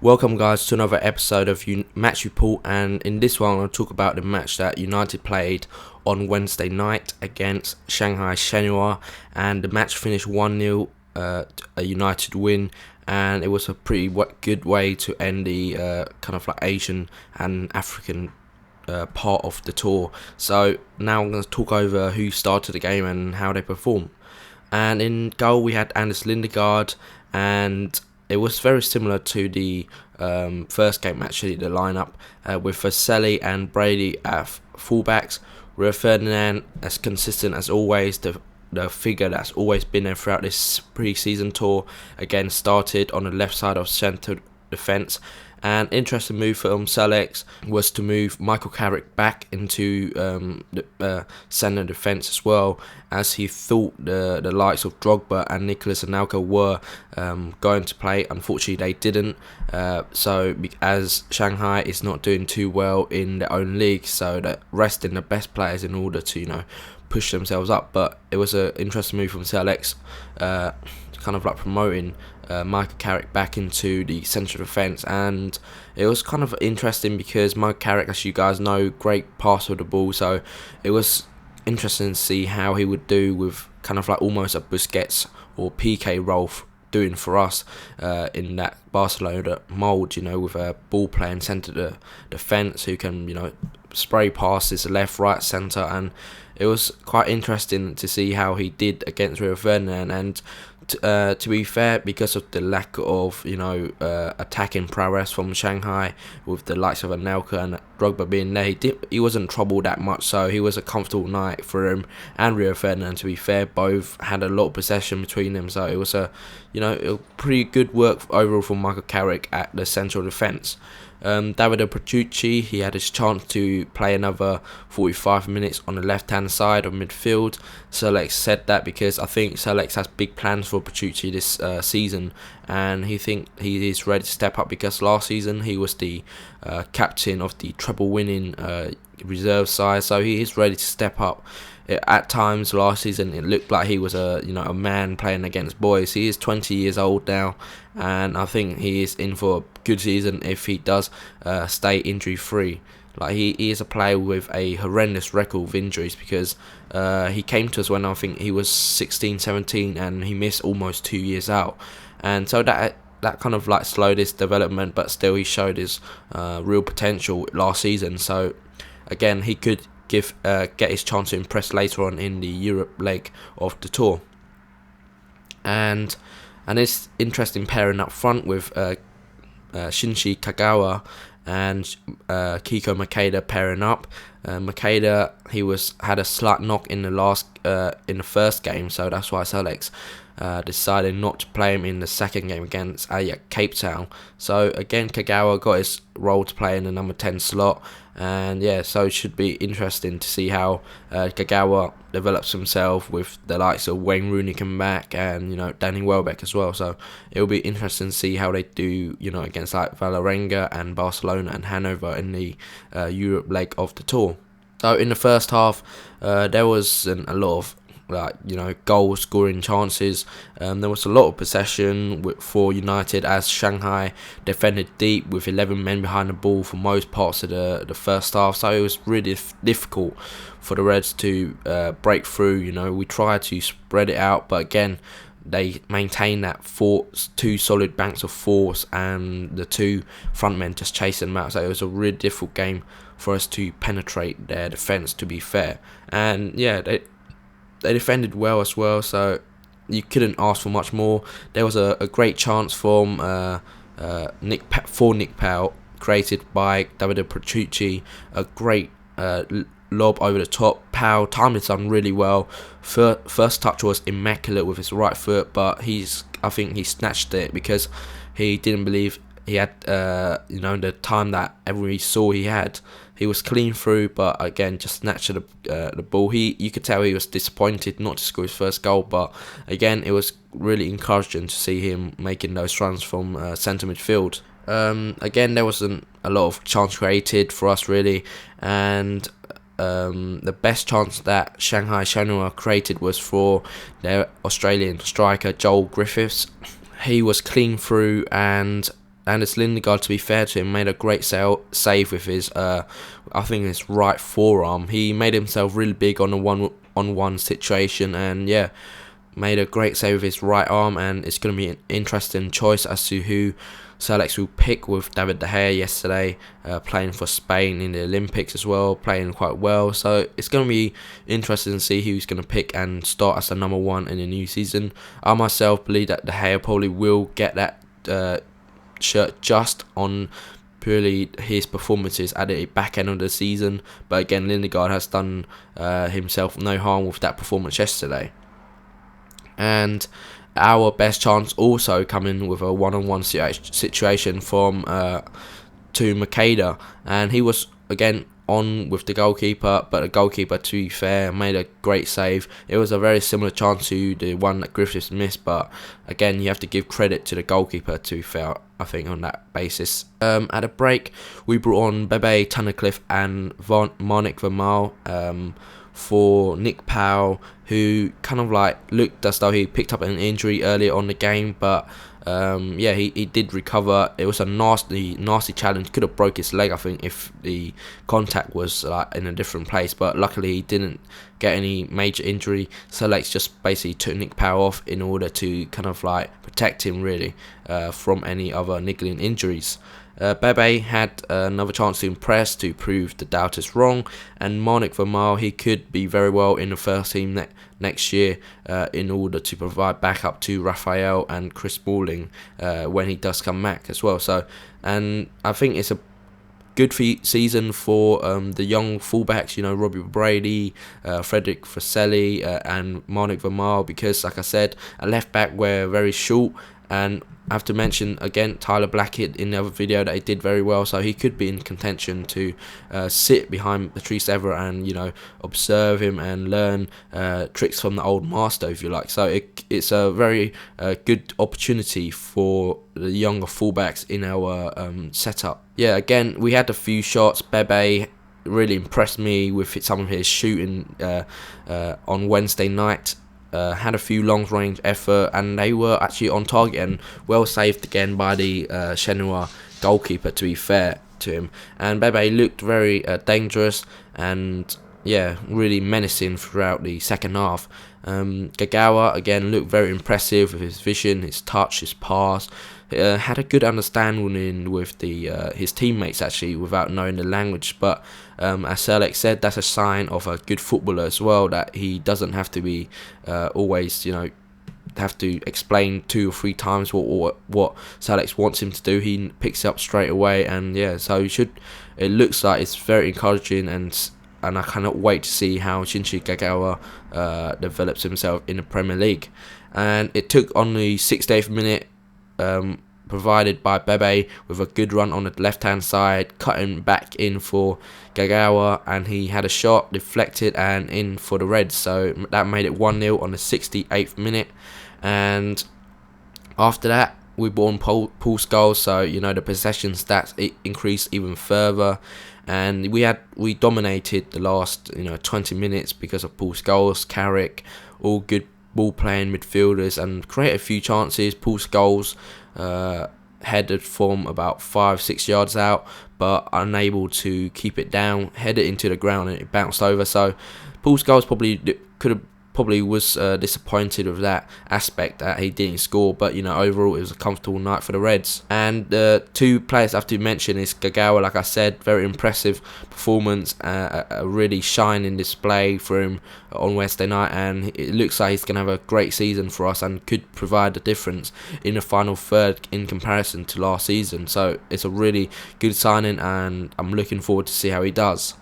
Welcome guys to another episode of Match Report, and in this one I'll talk about the match that United played on Wednesday night against Shanghai Shenua, and the match finished 1-0, a United win, and it was a pretty good way to end the kind of like Asian and African part of the tour. So now I'm going to talk over who started the game and how they performed. And in goal we had Anders Lindegaard, and it was very similar to the first game actually, the lineup, with Vaselli and Brady at fullbacks. Rio Ferdinand as consistent as always, the figure that's always been there throughout this pre-season tour, again started on the left side of centre defence. An interesting move for Select was to move Michael Carrick back into the centre defence as well, as he thought the likes of Drogba and Nicolas Anelka were going to play. Unfortunately they didn't, so as Shanghai is not doing too well in their own league, so they're resting the best players in order to push themselves up. But it was an interesting move from Select, kind of like promoting Michael Carrick back into the central defence. And it was kind of interesting because Michael Carrick, as you guys know, great passer of the ball, so it was interesting to see how he would do with kind of like almost a Busquets or PK role doing for us in that Barcelona mould, with a ball playing centre defence who can spray passes left, right, centre. And it was quite interesting to see how he did against Rio Ferdinand. And to be fair, because of the lack of attacking prowess from Shanghai, with the likes of Anelka and Drogba being there, he wasn't troubled that much, so he was a comfortable night for him and Rio Ferdinand. To be fair, both had a lot of possession between them, so it was a pretty good work overall from Michael Carrick at the central defence. Davide Petrucci, he had his chance to play another 45 minutes on the left hand side of midfield. Select said that because I think Select has big plans for Petrucci this season, and he is ready to step up, because last season he was the captain of the treble winning reserve side, so he is ready to step up. At times last season it looked like he was a man playing against boys. He is 20 years old now, and I think he is in for a good season if he does stay injury free. Like he is a player with a horrendous record of injuries, because he came to us when I think he was 16, 17, and he missed almost 2 years out, and so that kind of like slowed his development, but still he showed his real potential last season. So again, he could get his chance to impress later on in the Europe leg of the tour. And it's interesting pairing up front with Shinji Kagawa and Kiko Makeda pairing up. Makeda, he had a slight knock in the first game, so that's why Select decided not to play him in the second game against Ajax Cape Town. So again, Kagawa got his role to play in the number 10 slot, and so it should be interesting to see how Kagawa develops himself with the likes of Wayne Rooney coming back, and Danny Welbeck as well. So it will be interesting to see how they do against like Valerenga and Barcelona and Hanover in the Europe leg of the tour. So in the first half there wasn't a lot of goal scoring chances. There was a lot of possession for United, as Shanghai defended deep with 11 men behind the ball for most parts of the first half, so it was really difficult for the Reds to break through. We tried to spread it out, but again they maintained that two solid banks of force, and the two front men just chasing them out. So it was a really difficult game for us to penetrate their defence, to be fair. And they defended well as well, so you couldn't ask for much more. There was a great chance from Nick Powell, created by Davide Petrucci. A great lob over the top. Powell timed it on really well. First touch was immaculate with his right foot, but I think he snatched it because he didn't believe he had the time that everybody saw he had. He was clean through, but again just snatched the ball. You could tell he was disappointed not to score his first goal, but again it was really encouraging to see him making those runs from centre midfield. Again, there wasn't a lot of chance created for us really, and the best chance that Shanghai Shenua created was for their Australian striker Joel Griffiths. He was clean through, and Anders Lindegaard, to be fair to him, made a great save with his, I think his right forearm. He made himself really big on a one-on-one situation, and yeah, made a great save with his right arm. And it's going to be an interesting choice as to who Selects will pick, with David De Gea yesterday playing for Spain in the Olympics as well, playing quite well. So it's going to be interesting to see who he's going to pick and start as the number one in the new season. I myself believe that De Gea probably will get that shirt just on purely his performances at the back end of the season. But again, Lindegaard has done himself no harm with that performance yesterday. And our best chance also coming with a one-on-one situation from to Makeda, and he was again on with the goalkeeper, but the goalkeeper, to be fair, made a great save. It was a very similar chance to the one that Griffiths missed, but again, you have to give credit to the goalkeeper, to be fair, I think, on that basis. At a break, we brought on Bebe Tunnicliffe and Marnik Vermael for Nick Powell, who kind of like looked as though he picked up an injury earlier on the game, but yeah, he did recover. It was a nasty challenge. Could have broke his leg, I think, if the contact was like in a different place, but luckily he didn't get any major injury. Selects just basically took Nick Powell off in order to kind of like protect him really from any other niggling injuries. Bebe had another chance to impress, to prove the doubters wrong, and Marnik Vermael, he could be very well in the first team next year in order to provide backup to Raphael and Chris Smalling when he does come back as well. So, and I think it's a good season for the young fullbacks, you know, Robbie Brady, Frederick Fratelli, and Marnik Vermael, because like I said, at left back we're very short. And I have to mention again Tyler Blackett in the other video that he did very well, so he could be in contention to sit behind Patrice Evra and, you know, observe him and learn tricks from the old master, if you like. So it's a very good opportunity for the younger fullbacks in our setup. Yeah, again, we had a few shots. Bebe really impressed me with some of his shooting on Wednesday night. Had a few long-range effort, and they were actually on target and well saved again by the Shenua goalkeeper, to be fair to him. And Bebe looked very dangerous and, yeah, really menacing throughout the second half. Gagawa again looked very impressive with his vision, his touch, his pass. Had a good understanding with his teammates, actually, without knowing the language. But as Selec said, that's a sign of a good footballer as well, that he doesn't have to be always, you know, have to explain 2 or 3 times what Selec wants him to do. He picks it up straight away, and yeah, so it looks like it's very encouraging, and I cannot wait to see how Shinji Gagawa develops himself in the Premier League. And it took on the 68th minute, provided by Bebe with a good run on the left hand side, cutting back in for Gagawa, and he had a shot deflected and in for the Reds, so that made it 1-0 on the 68th minute. And after that, we brought on Paul Scholes, so, you know, the possession stats increased even further, and we dominated the last, you know, 20 minutes because of Paul Scholes, Carrick, all good ball playing midfielders, and create a few chances. Paul Scholes headed from about 5-6 yards out, but unable to keep it down, headed into the ground and it bounced over. So Paul Scholes probably was disappointed with that aspect, that he didn't score, but, you know, overall it was a comfortable night for the Reds. And the 2 players I have to mention is Gagawa, like I said, very impressive performance, a really shining display for him on Wednesday night, and it looks like he's going to have a great season for us and could provide the difference in the final third in comparison to last season. So it's a really good signing, and I'm looking forward to see how he does.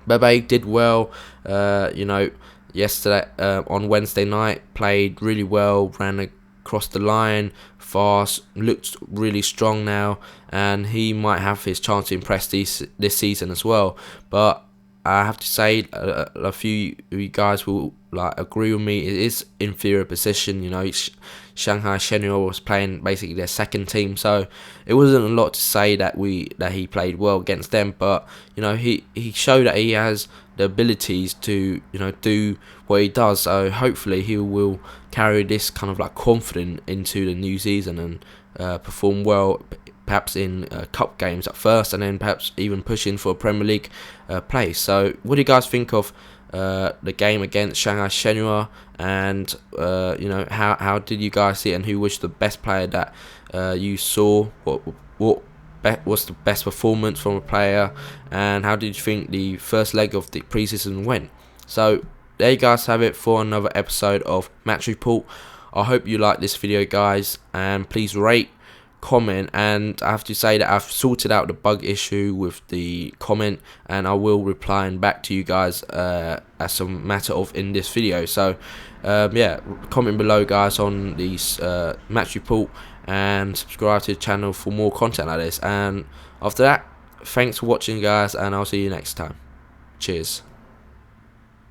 Bebe did well, you know, yesterday on Wednesday night, played really well, ran across the line fast, looked really strong now, and he might have his chance to impress this season as well. But I have to say, a few of you guys will like agree with me, it is inferior position. You know, Shanghai Shenua was playing basically their second team, so it wasn't a lot to say that he played well against them. But, you know, he showed that he has the abilities to, you know, do what he does. So hopefully he will carry this kind of like confidence into the new season, and perform well, perhaps in cup games at first, and then perhaps even pushing for a Premier League place. So what do you guys think of the game against Shanghai Shenua, and how did you guys see it, and who was the best player that you saw? What was the best performance from a player, and how did you think the first leg of the preseason went? So there you guys have it for another episode of Match Report. I hope you like this video, guys, and please rate, comment, and I have to say that I've sorted out the bug issue with the comment, and I will reply back to you guys as a matter of in this video. So yeah, comment below, guys, on this Match Report, and subscribe to the channel for more content like this. And after that, thanks for watching, guys, and I'll see you next time. Cheers.